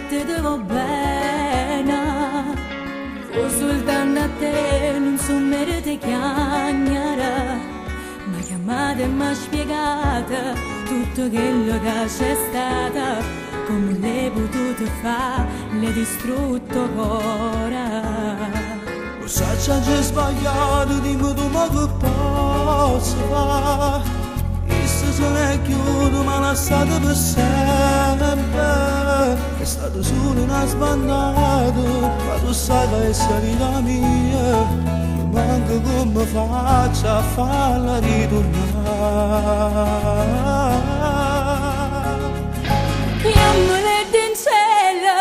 te devo bene, fu soltanto a te, non so merite chiagnare, ma chiamata e mi ha spiegato tutto quello che c'è stato, come l'hai potuto fare, l'hai distrutto cuore. Lo sai c'è sbagliato, dimmi tu ma che posso fare. Questo se ne è chiuso ma non è stato per sempre. È stato solo una sbandata, ma tu sai che è salita mia. Mi manca come faccio a farla ritornare. Chiamale in cielo,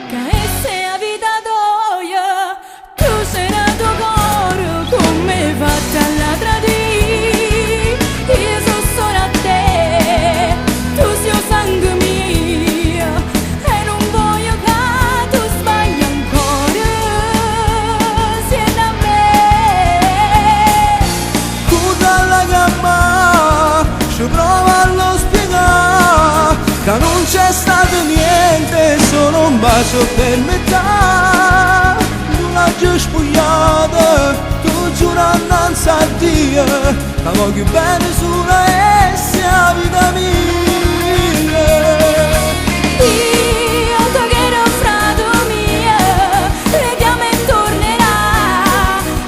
che sei a vita tua, tu sei nato coro, come fatta alla tradire. Io sono solo a te, tu sei sangue mio, e non voglio che tu sbagli ancora, siete a me. Tutta la gamma, ci provo a lo spiegare, che non c'è stato niente, solo un bacio per metà. Tu l'hai già spogliata, tu giura innanzi a Dio, la voglio bene sulla essa vita mia. Io so che ero frato mio, legame e tornerà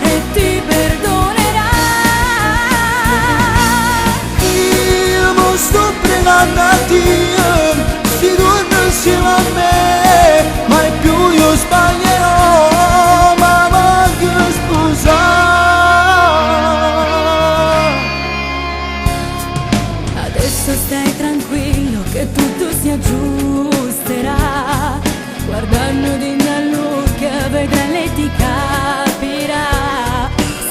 e ti perdonerà. Io mi sto pregando a Dio, si torna insieme a me, mai più io sbaglierò, ma voglio sposare. Adesso stai tranquillo che tutto si aggiusterà, guardando di una luce vedrai e ti capirà.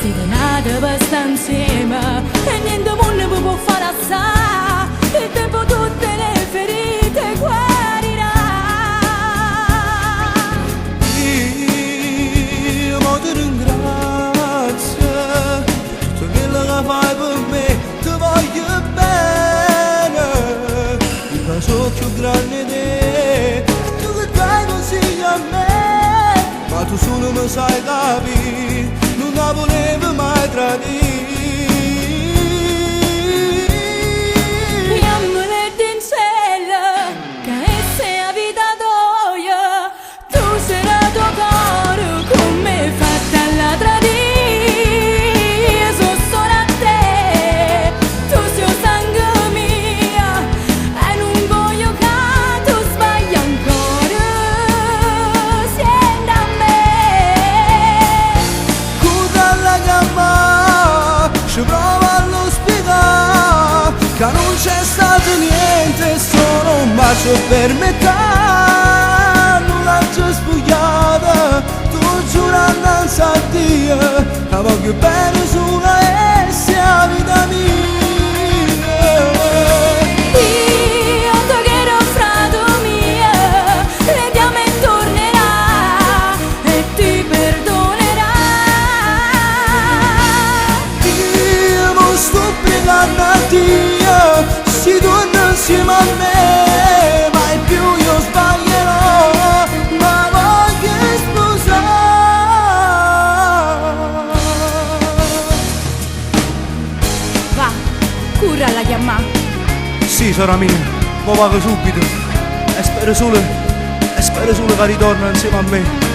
Siete nati per stare insieme e niente mondo vi può fare assai, il tempo tutte le ferite guarirà. Io ti ringrazio, tutto quello che fai per me, ti voglio bene. Io so più grande di te, tu che dai consigli a me, ma tu solo mi sai capire, non la volevo mai tradire. Chiamale in cielo, che sei a vita tua, tu sei nato coro, come fatta alla tradire. Io sono solo a te, tu sei sangue mio, e non voglio che tu sbagli ancora, siete a me. Tutta la gamma, ci provo a lo spiegare, che non c'è stato niente, solo un bacio per metà. Non l'hai già spogliata, tu giura innanzi a Dio, la voglio bene sulla essa vita mia. Io so che ero frato mio, legame e tornerà e ti perdonerà. Io mi sto pregando a Dio, si torna insieme a me, mai più io sbaglierò, ma voglio sposare. Va, cura la chiamata. Sì, sarà mia, ma vado subito e spero solo che ritorna insieme a me.